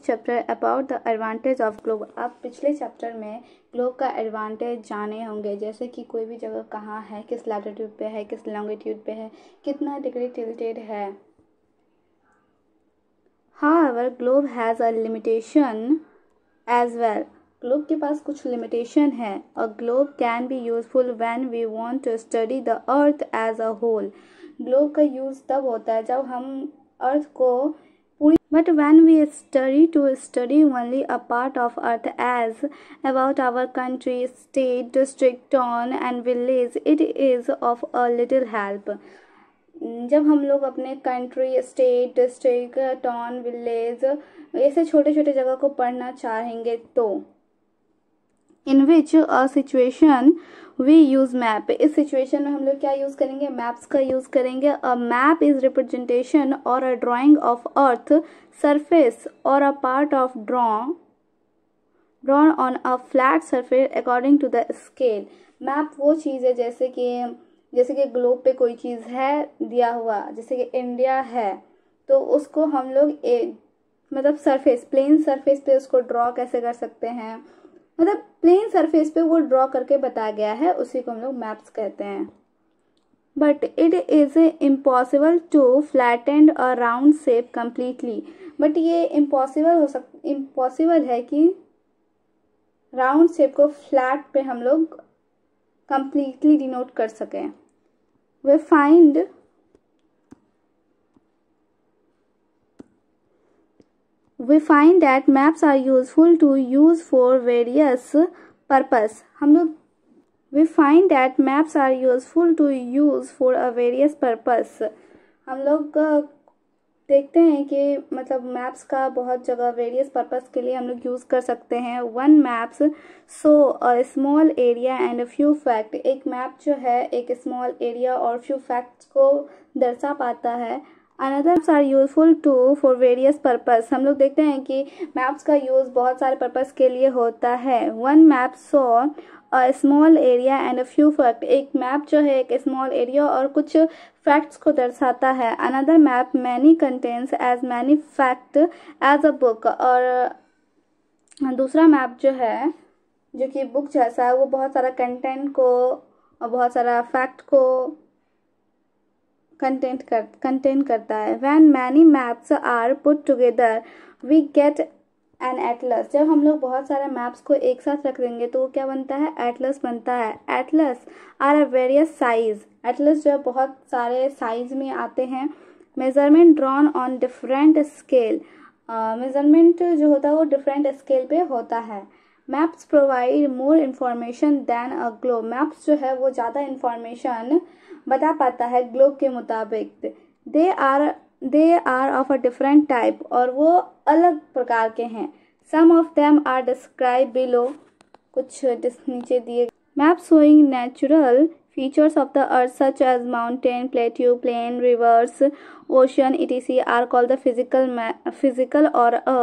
chapter about the advantage of globe. आप पिछले chapter में ग्लोब का एडवांटेज जाने होंगे, जैसे कि कोई भी जगह कहाँ है, किस लैटिट्यूड पे है, किस लॉन्गिट्यूड पे है, कितना डिग्री टिल्टेड है. However, globe has a limitation as well. Globe के पास कुछ लिमिटेशन है. A globe can be useful when we want to study the earth as a whole. Globe का यूज़ तब होता है जब हम अर्थ को पूरी, but when we study only a part of earth as about our country, state, district, town and village, it is of a little help. जब हम लोग अपने country, state, district, town, village ऐसे छोटे छोटे जगह को पढ़ना चाहेंगे तो in which a situation we use map. इस सिचुएशन में हम लोग क्या यूज़ करेंगे? मैप्स का यूज़ करेंगे. अ मैप इज रिप्रेजेंटेशन और अ ड्राइंग ऑफ अर्थ सरफेस और a part of drawn on a flat surface according to the scale. Map वो चीज़ है जैसे कि ग्लोब पे कोई चीज़ है दिया हुआ, जैसे कि इंडिया है, तो उसको हम लोग मतलब सरफेस, प्लेन सरफेस पे उसको ड्रॉ कैसे कर सकते हैं, मतलब प्लेन सरफेस पे वो ड्रॉ करके बताया गया है, उसी को हम लोग मैप्स कहते हैं. But it is impossible to flattened a round shape completely. बट ये इम्पॉसिबल है कि राउंड शेप को फ्लैट पे हम लोग completely denote कर सकें. We find that maps are useful to use for various purpose. We find that maps are useful to use for a various purpose. हम लोग देखते हैं कि मतलब मैप्स का बहुत जगह वेरियस पर्पस के लिए हम लोग यूज़ कर सकते हैं. One maps so a small area and a few fact. एक मैप जो है एक स्मॉल एरिया और फ्यू फैक्ट्स को दर्शा पाता है. Another maps are useful to for various purpose. हम लोग देखते हैं कि मैप्स का यूज़ बहुत सारे पर्पस के लिए होता है. One map so a small area and a few fact. एक मैप जो है एक स्मॉल एरिया और कुछ फैक्ट्स को दर्शाता है. Another map many contains as many fact as a book. और दूसरा मैप जो है जो कि बुक जैसा है, वो बहुत सारा कंटेंट को और बहुत सारा फैक्ट को कंटेंट करता है. When many maps are put together we get an atlas. जब हम लोग बहुत सारे मैप्स को एक साथ रख देंगे तो वो क्या बनता है? एटलस बनता है. Atlas are a various size. Atlas जो है बहुत सारे साइज में आते हैं. Measurement drawn on different scale. Measurement जो होता है वो डिफरेंट स्केल पे होता है. Maps provide more information than a globe. Maps जो है वो ज़्यादा इन्फॉर्मेशन बता पाता है ग्लोब के मुताबिक. They are of a different type. और वो अलग प्रकार के हैं. Some of them are describe below. कुछ नीचे दिए. Map showing natural features of the earth such as mountain, plateau, plain, rivers, ocean, etc. are called the physical or a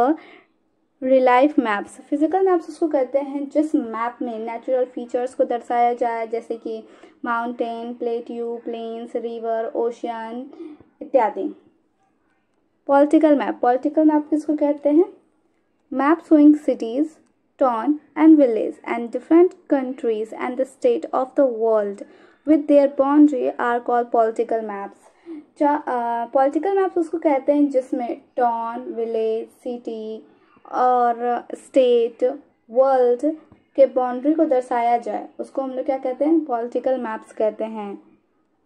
relief maps. physical maps उसको कहते हैं जिस map में natural features को दर्शाया जाए, जैसे कि mountain, plateau, plains, river, ocean इत्यादि. पॉलिटिकल मैप किसको कहते हैं? Map showing cities, town and village and different countries and the state of the world with their boundary are called political maps. Political maps उसको कहते हैं जिसमें town, village, city और state, world के boundary को दर्शाया जाए, उसको हम लोग क्या कहते हैं? पॉलिटिकल मैप्स कहते हैं.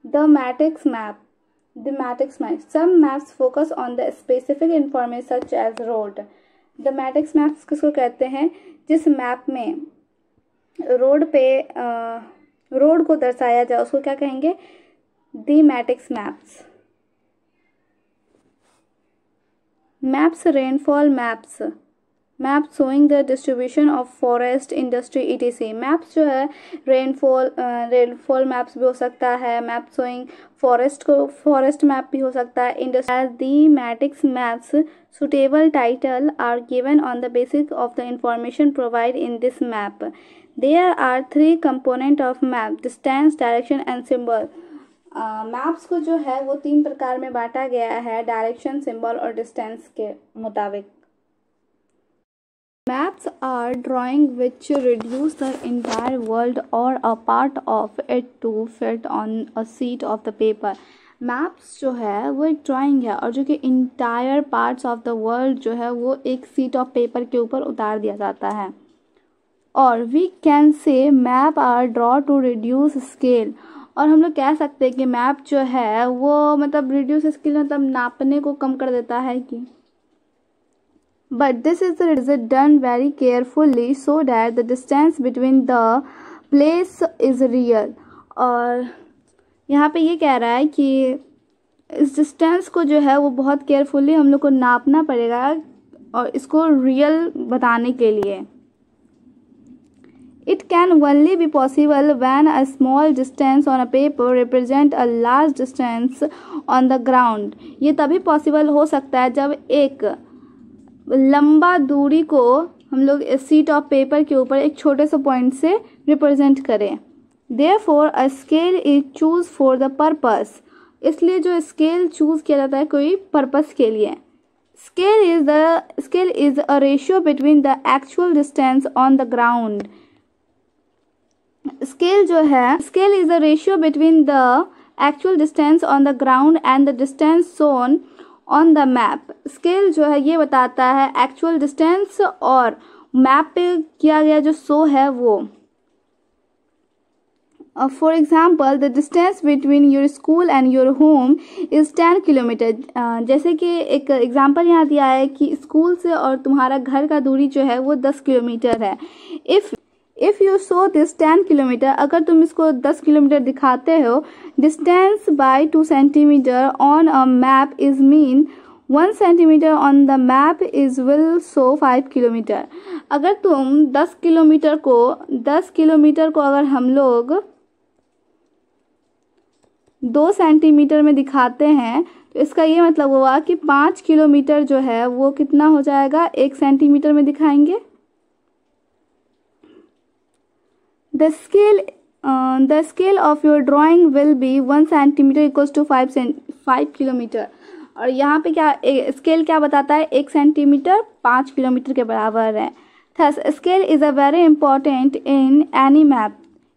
The matrix map. Some maps focus on the specific information such as road. The matrix maps किसको कहते हैं? जिस मैप में रोड को दर्शाया जाए उसको क्या कहेंगे? The matrix maps. Maps rainfall maps. Map showing the distribution of forest, industry etc. Maps जो है रेनफॉल मैप्स भी हो सकता है. मैप शोइंग फॉरेस्ट मैप भी हो सकता है. Industry. The matrix maps suitable title are given on the basis of the information provided in this map. There are three components of map: distance, direction and symbol. Maps को जो है वो 3 प्रकार में बांटा गया है, डायरेक्शन, सिंबल और डिस्टेंस के मुताबिक. Maps are drawing which reduce the entire world or a part of it to fit on a sheet of the paper. Maps जो है वो एक ड्राइंग है और जो कि entire parts of the world जो है वो एक शीट ऑफ पेपर के ऊपर उतार दिया जाता है. और we can say map are draw to reduce scale. और हम लोग कह सकते हैं कि मैप जो है वो मतलब रिड्यूस स्केल मतलब नापने को कम कर देता है कि. But this is done very carefully so that the distance between the place is real. और यहाँ पे ये कह रहा है कि इस डिस्टेंस को जो है वो बहुत केयरफुली हम लोग को नापना पड़ेगा और इसको रियल बताने के लिए. It can only be possible when a small distance on a paper represent a large distance on the ground. ये तभी पॉसिबल हो सकता है जब एक लंबा दूरी को हम लोग शीट ऑफ पेपर के ऊपर एक छोटे से पॉइंट से रिप्रेजेंट करें. Therefore, a scale is choose for the purpose. इसलिए जो स्केल चूज किया जाता है कोई पर्पस के लिए. Scale is a ratio between the actual distance on the ground. Scale जो है scale is a ratio between the actual distance on the ground and the distance shown on the map. Scale जो है ये बताता है actual distance और map पे किया गया जो शो है वो. For example the distance between your school and your home is 10 kilometre. जैसे कि एक एग्जाम्पल यहाँ दिया है कि स्कूल से और तुम्हारा घर का दूरी जो है वो 10 किलोमीटर है. If you show this 10 kilometre, अगर तुम इसको 10 किलोमीटर दिखाते हो, distance by 2 centimetre on a map is mean 1 centimetre on the map is will show 5 kilometre. अगर तुम 10 किलोमीटर को अगर हम लोग 2 सेंटीमीटर में दिखाते हैं तो इसका ये मतलब हुआ कि 5 किलोमीटर जो है वो कितना हो जाएगा 1 सेंटीमीटर में दिखाएंगे. The scale of your drawing will be 1 centimeter equals to 5 kilometre. और यहाँ पे क्या स्केल क्या बताता है 1 सेंटीमीटर 5 किलोमीटर के बराबर है. Thus scale is a very important in any map.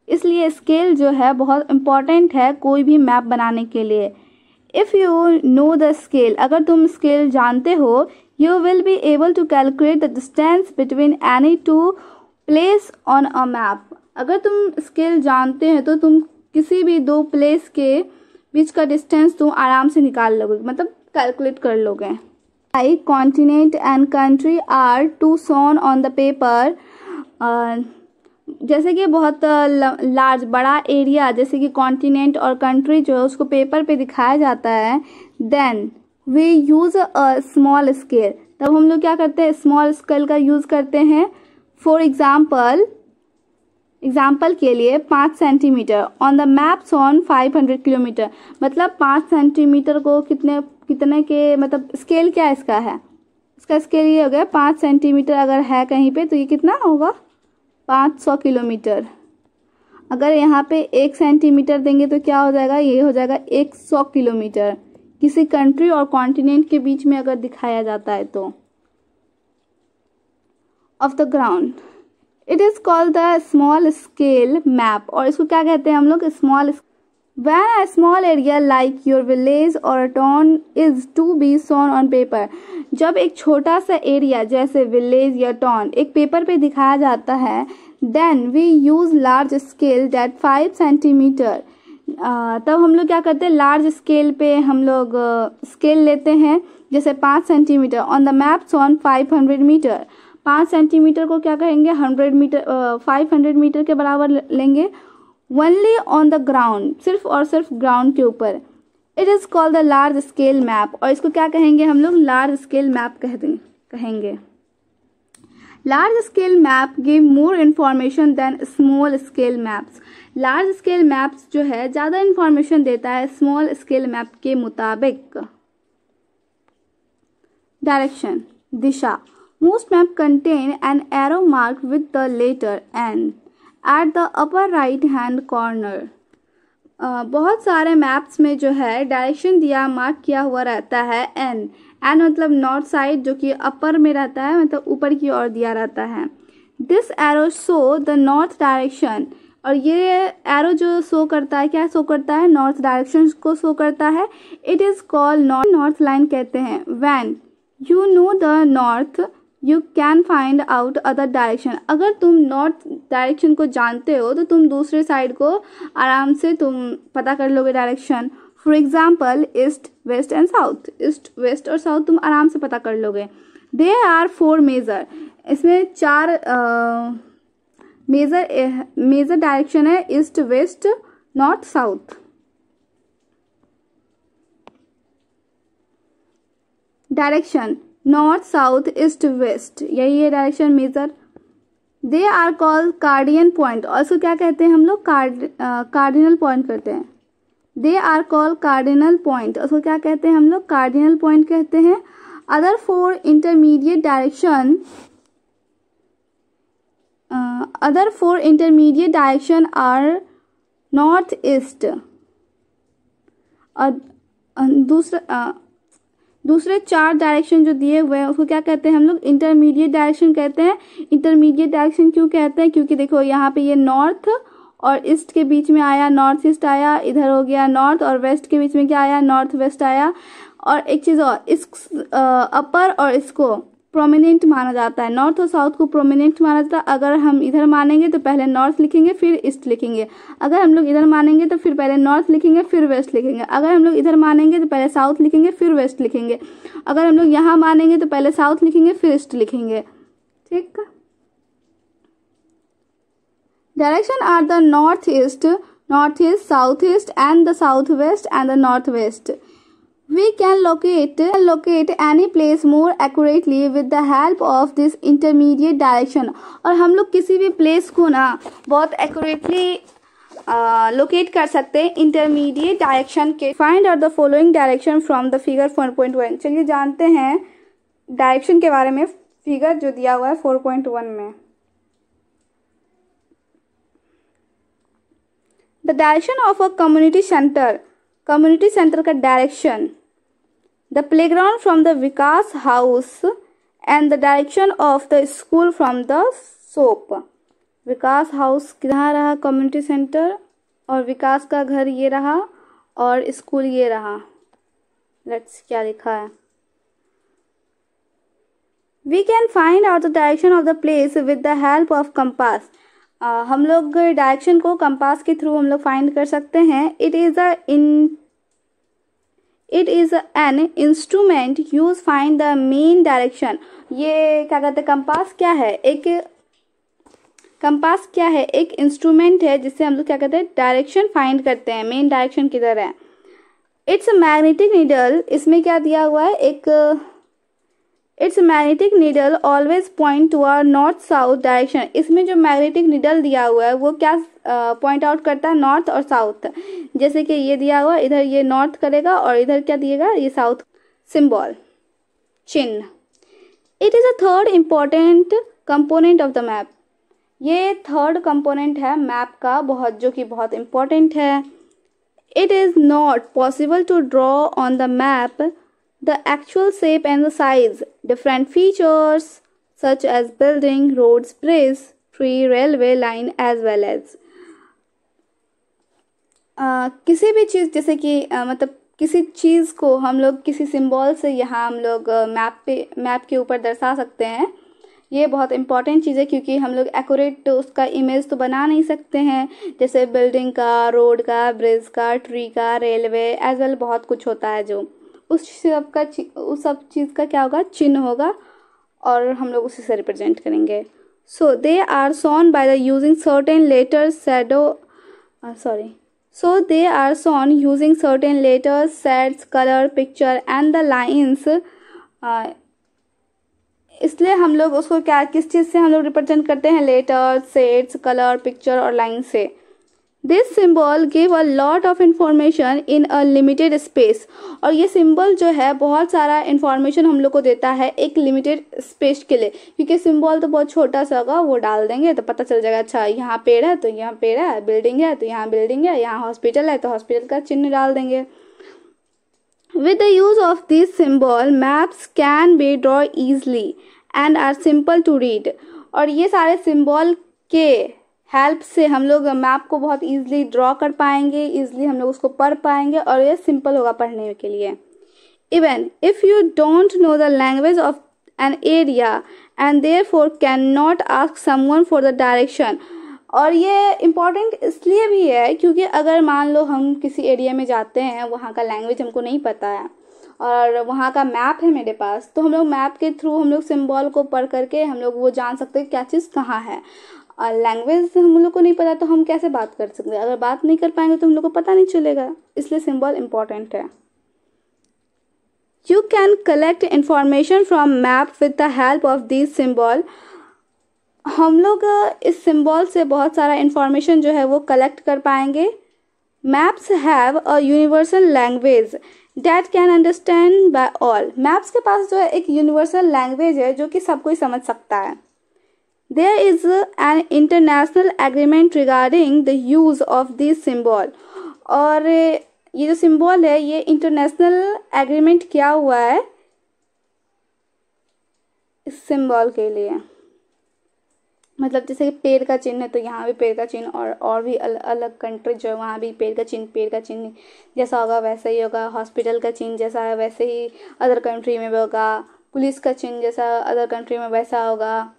इसलिए स्केल जो है बहुत इम्पॉर्टेंट है कोई भी मैप बनाने के लिए. If you know the scale, अगर तुम स्केल जानते हो, you will be able to calculate the distance between any two place on a map. अगर तुम स्केल जानते हैं तो तुम किसी भी 2 प्लेस के बीच का डिस्टेंस तुम आराम से निकाल लोगे, मतलब कैलकुलेट कर लोगे. I continent and country are to shown on the paper. जैसे कि बहुत लार्ज बड़ा एरिया जैसे कि कॉन्टिनेंट और कंट्री जो है उसको पेपर पे दिखाया जाता है. Then we use a small scale. तब हम लोग क्या करते हैं स्मॉल स्केल का यूज़ करते हैं. फॉर एग्जाम्पल के लिए 5 centimetre on the maps on 500 kilometre. मतलब 5 सेंटीमीटर को कितने के मतलब स्केल क्या इसका है, इसका स्केल ये हो गया 5 सेंटीमीटर अगर है कहीं पे तो ये कितना होगा 500 किलोमीटर. अगर यहाँ पे 1 सेंटीमीटर देंगे तो क्या हो जाएगा, ये हो जाएगा 100 किलोमीटर. किसी कंट्री और कॉन्टिनेंट के बीच में अगर दिखाया जाता है तो. Of the ground it is called the small scale map. और इसको क्या कहते हैं हम लोग small. When a small area like your village or a town is to be shown on paper. जब एक छोटा सा एरिया जैसे विलेज या टाउन एक पेपर पे दिखाया जाता है, then we use large scale that 5 centimetre. तब हम लोग क्या करते हैं लार्ज स्केल पे हम लोग स्केल लेते हैं जैसे 5 centimetre on the maps on 500 metre. 5 centimetre को क्या कहेंगे 500 मीटर के बराबर लेंगे. ओनली ऑन द ग्राउंड, सिर्फ और सिर्फ ग्राउंड के ऊपर. It is called the large scale map. और इसको क्या कहेंगे हम लोग लार्ज स्केल मैप कहेंगे. Large scale map give more information than small scale maps. Large scale maps जो है ज़्यादा इन्फॉर्मेशन देता है स्मॉल स्केल मैप के मुताबिक. Direction Disha. Most map contain an arrow marked with the letter N at the upper right hand corner. बहुत सारे maps में जो है डायरेक्शन दिया मार्क किया हुआ रहता है एन मतलब नॉर्थ साइड, जो कि अपर में रहता है, मतलब ऊपर की ओर दिया रहता है। This arrow show the north direction, और ये एरो जो शो करता है, क्या शो करता है, नॉर्थ डायरेक्शन को शो करता है। It is called north line कहते हैं। When you know the north you can find out other direction, अगर तुम नॉर्थ डायरेक्शन को जानते हो तो तुम दूसरे साइड को आराम से तुम पता कर लोगे direction. For example east west and south, east waste और साउथ तुम आराम से पता कर लोगे। देयर आर 4 मेजर, इसमें 4 मेजर डायरेक्शन है, east west north south. Direction north south east west, यही है direction major. They are called cardinal point, और इसको क्या कहते हैं हम लोग, कार्डिनल पॉइंट करते हैं। They are called cardinal point, उसको क्या कहते हैं हम लोग, कार्डिनल पॉइंट कहते हैं। Other 4 intermediate direction are north east, और दूसरे 4 डायरेक्शन जो दिए हुए हैं उसको क्या कहते हैं हम लोग, इंटरमीडिएट डायरेक्शन कहते हैं। इंटरमीडिएट डायरेक्शन क्यों कहते हैं, क्योंकि देखो यहाँ पे ये नॉर्थ और ईस्ट के बीच में आया, नॉर्थ ईस्ट आया, इधर हो गया नॉर्थ, और वेस्ट के बीच में क्या आया, नॉर्थ वेस्ट आया। और एक चीज और, इस अपर और इसको प्रोमिनेंट माना जाता है, नॉर्थ और साउथ को प्रोमिनेंट माना जाता है। अगर हम इधर मानेंगे तो पहले नॉर्थ लिखेंगे फिर ईस्ट लिखेंगे, अगर हम लोग इधर मानेंगे तो फिर पहले नॉर्थ लिखेंगे फिर वेस्ट लिखेंगे, अगर हम लोग इधर मानेंगे तो पहले साउथ लिखेंगे फिर वेस्ट लिखेंगे, अगर हम लोग यहाँ मानेंगे तो पहले साउथ लिखेंगे फिर ईस्ट लिखेंगे। ठीक, direction are the north east, south east and the south west and the north west. We can locate any place more accurately with the help of this intermediate direction, और हम लोग किसी भी place को ना बहुत एक्यूरेटली लोकेट कर सकते हैं इंटरमीडिएट डायरेक्शन के। Find out the following direction from the figure 4.1। चलिए जानते हैं डायरेक्शन के बारे में, फिगर जो दिया हुआ है 4.1 में। The direction of a community centre का direction, the playground from the Vikas house and the direction of the school from the shop. Vikas house कहाँ रहा, कम्युनिटी सेंटर, और विकास का घर ये रहा और स्कूल ये रहा। लेट्स क्या लिखा है, we can find out the direction of the place with the help of compass. हम लोग डायरेक्शन को कंपास के थ्रू हम लोग फाइंड कर सकते हैं। It is an instrument use find the main direction. ये क्या कहते हैं, कंपास क्या है, एक इंस्ट्रूमेंट है जिससे हम लोग क्या कहते हैं, डायरेक्शन फाइंड करते हैं, मेन डायरेक्शन किधर है। इट्स मैग्नेटिक नीडल, इसमें क्या दिया हुआ है, its magnetic needle always point to our north south direction. इसमें जो मैग्नेटिक नीडल दिया हुआ है वो क्या पॉइंट आउट करता है, नॉर्थ और साउथ। जैसे कि ये दिया हुआ, इधर ये नॉर्थ करेगा और इधर क्या दिएगा, ये साउथ, सिंबल, चिन्ह। It is a third important component of the map. ये थर्ड कंपोनेंट है मैप का, जो कि बहुत इंपॉर्टेंट है। It is not possible to draw on the map the actual shape and the size, different features such as building, roads, bridge, tree, railway line as well as किसी भी चीज़, जैसे कि मतलब किसी चीज़ को हम लोग किसी सिंबल से यहाँ हम लोग मैप के ऊपर दर्शा सकते हैं। ये बहुत इंपॉर्टेंट चीज़ है क्योंकि हम लोग एक्यूरेट उसका इमेज तो बना नहीं सकते हैं, जैसे बिल्डिंग का, रोड का, ब्रिज का, ट्री का, रेलवे एज वेल बहुत कुछ होता है जो उस सब चीज़ का क्या होगा, चिन्ह होगा, और हम लोग उसी से रिप्रेजेंट करेंगे। So they are shown by the using certain letters, they are shown using certain letters, shades, color, picture and the lines। इसलिए हम लोग उसको किस चीज़ से हम लोग रिप्रेजेंट करते हैं, लेटर्स, शेड्स, कलर, पिक्चर और लाइन से। This symbol give a lot of information in a limited space. और ये सिंबल जो है बहुत सारा इंफॉर्मेशन हम लोग को देता है एक लिमिटेड स्पेस के लिए, क्योंकि सिंबल तो बहुत छोटा सा होगा, वो डाल देंगे तो पता चल जाएगा अच्छा यहाँ पेड़ है तो यहाँ पेड़ है, बिल्डिंग है तो यहाँ बिल्डिंग है, यहाँ हॉस्पिटल है तो हॉस्पिटल का चिन्ह डाल देंगे। With the use of this symbol, maps can be drawn easily and are simple to read। और ये सारे सिंबल के हेल्प से हम लोग मैप को बहुत इजीली ड्रॉ कर पाएंगे, इजीली हम लोग उसको पढ़ पाएंगे और ये सिंपल होगा पढ़ने के लिए। Even if you don't know the language of an area and therefore cannot ask someone for the direction। और ये इम्पॉर्टेंट इसलिए भी है क्योंकि अगर मान लो हम किसी एरिया में जाते हैं, वहाँ का लैंग्वेज हमको नहीं पता है और वहाँ का मैप है मेरे पास, तो हम लोग मैप के थ्रू हम लोग सिंबल को पढ़ करके हम लोग वो जान सकते हैं क्या चीज़ कहाँ है। और लैंग्वेज हम लोग को नहीं पता तो हम कैसे बात कर सकते हैं, अगर बात नहीं कर पाएंगे तो हम लोग को पता नहीं चलेगा, इसलिए सिंबल इम्पॉर्टेंट है। You can collect information from map with the help of these symbol। हम लोग इस सिंबल से बहुत सारा इंफॉर्मेशन जो है वो कलेक्ट कर पाएंगे। Maps have a universal language that can understand by all. Maps के पास जो है एक यूनिवर्सल लैंग्वेज है जो कि सब कोई समझ सकता है। There is an international agreement regarding the use of this symbol. और ये जो सिंबल है ये इंटरनेशनल एग्रीमेंट किया हुआ है इस सिंबल के लिए। मतलब जैसे कि पेड़ का चिन्ह है तो यहाँ भी पेड़ का चिन्ह, और भी अलग कंट्री जो है वहाँ भी पेड़ का चिन्ह जैसा होगा वैसा ही होगा। हॉस्पिटल का चिन्ह जैसा है वैसे ही अदर कंट्री में भी होगा। पुलिस का चिन्ह जैसा अदर कंट्री में वैसा होगा।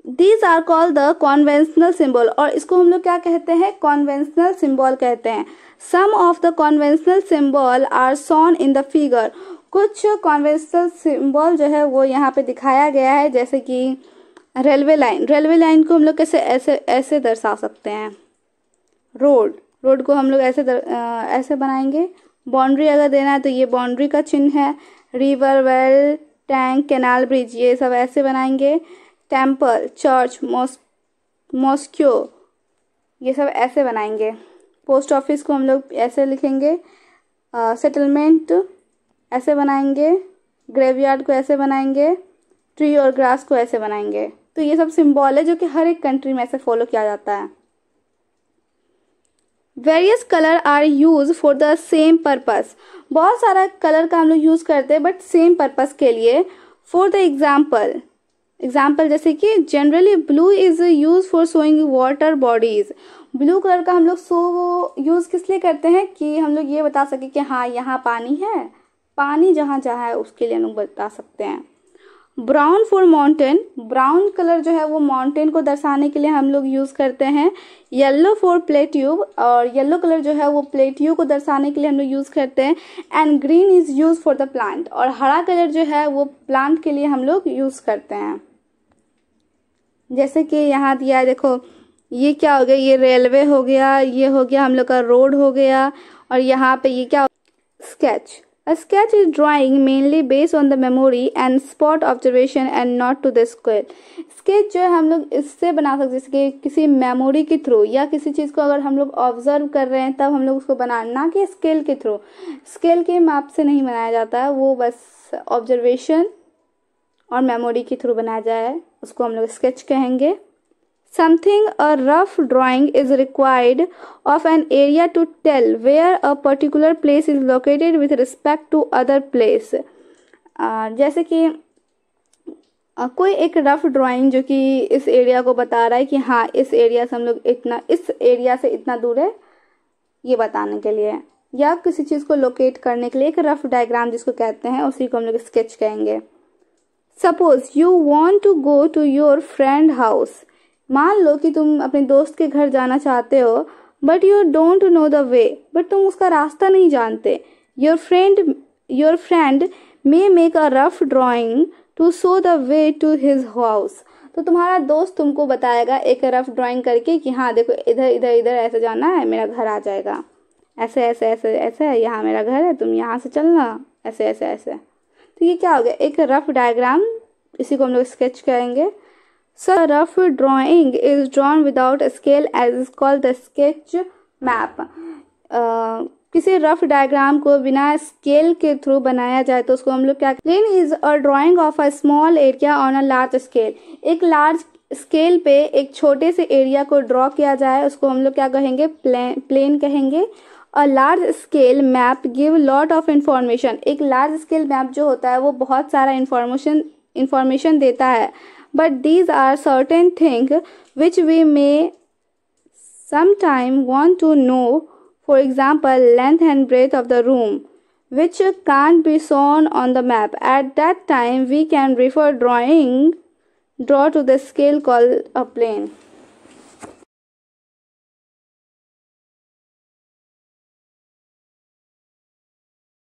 These are called the conventional symbol. और इसको हम लोग क्या कहते हैं, कॉन्वेंशनल सिंबल कहते हैं। Some of the conventional symbol are shown in the figure. कुछ कॉन्वेंशनल सिंबल जो है वो यहाँ पे दिखाया गया है, जैसे कि रेलवे लाइन। रेलवे लाइन को हम लोग कैसे ऐसे दर्शा सकते हैं। रोड को हम लोग ऐसे बनाएंगे। बाउंड्री अगर देना है तो ये बाउंड्री का चिन्ह है। River, well, tank, canal, bridge ये सब ऐसे बनाएंगे। टेम्पल, चर्च, मॉस्क्यू ये सब ऐसे बनाएंगे। पोस्ट ऑफिस को हम लोग ऐसे लिखेंगे। सेटलमेंट ऐसे बनाएंगे। ग्रेवयार्ड को ऐसे बनाएंगे। ट्री और ग्रास को ऐसे बनाएंगे। तो ये सब सिंबल है जो कि हर एक कंट्री में ऐसे फॉलो किया जाता है। Various colour are use for the same purpose. बहुत सारा कलर का हम लोग यूज करते हैं बट सेम पर्पस के लिए। फॉर द एग्जाम्पल जैसे कि generally blue is use for showing water bodies. Blue colour का हम लोग यूज किस लिए करते हैं कि हम लोग ये बता सके कि हाँ यहाँ पानी है, पानी जहाँ जहाँ है उसके लिए हम लोग बता सकते हैं। Brown for mountain, brown colour जो है वो माउंटेन को दर्शाने के लिए हम लोग यूज करते हैं। येलो फॉर प्लेट्यूब, और येलो कलर जो है वो प्लेट्यूब को दर्शाने के लिए हम लोग यूज करते हैं। And green is use for the plant, और हरा कलर जो है वो प्लांट के लिए हम लोग यूज करते हैं। जैसे कि यहाँ दिया है, देखो ये क्या हो गया, ये रेलवे हो गया, ये हो गया हम लोग का रोड हो गया, और यहाँ पे ये क्या, sketch. A sketch is drawing mainly based on the memory and spot observation and not to the scale। Sketch जो है हम लोग इससे बना सकते हैं जैसे कि किसी मेमोरी के थ्रू या किसी चीज़ को अगर हम लोग ऑब्जर्व कर रहे हैं तब हम लोग उसको बनाना, ना कि स्केल के थ्रू। स्केल के माप से नहीं बनाया जाता है, वो बस ऑब्जर्वेशन और मेमोरी के थ्रू बनाया जाए, उसको हम लोग स्केच कहेंगे। Something a rough drawing is required of an area to tell where a particular place is located with respect to other place। जैसे कि कोई एक रफ ड्राइंग जो कि इस एरिया को बता रहा है कि हाँ इस एरिया से हम लोग इतना, इस एरिया से इतना दूर है, ये बताने के लिए, या किसी चीज़ को लोकेट करने के लिए एक रफ डायग्राम जिसको कहते हैं उसी को हम लोग स्केच कहेंगे। Suppose you want to go to your friend house. मान लो कि तुम अपने दोस्त के घर जाना चाहते हो but you don't know the way, but तुम उसका रास्ता नहीं जानते। Your friend may make a rough drawing to show the way to his house. तो तुम्हारा दोस्त तुमको बताएगा एक रफ ड्राइंग करके कि हाँ देखो इधर इधर इधर ऐसे जाना है, मेरा घर आ जाएगा, ऐसे ऐसे ऐसे ऐसे है, यहाँ मेरा घर है, तुम यहाँ से चलना, ऐसे ऐसे ऐसे। तो ये क्या हो गया, एक रफ डायग्राम, इसी को हम लोग स्केच करेंगे। So a rough drawing is drawn without a scale as is called the sketch map. किसी रफ डायग्राम को बिना स्केल के थ्रू बनाया जाए तो उसको हम लोग क्या, plan is a drawing of a small area on a large scale. एक लार्ज स्केल पे एक छोटे से एरिया को ड्रॉ किया जाए उसको हम लोग क्या कहेंगे, प्लेन कहेंगे. A large scale map give lot of information. एक लार्ज स्केल मैप जो होता है वो बहुत सारा इंफॉर्मेशन देता है. But these are certain thing which we may sometime want to know, for example length and breadth of the room, which can't be shown on the map. At that time we can draw to the scale called a plane.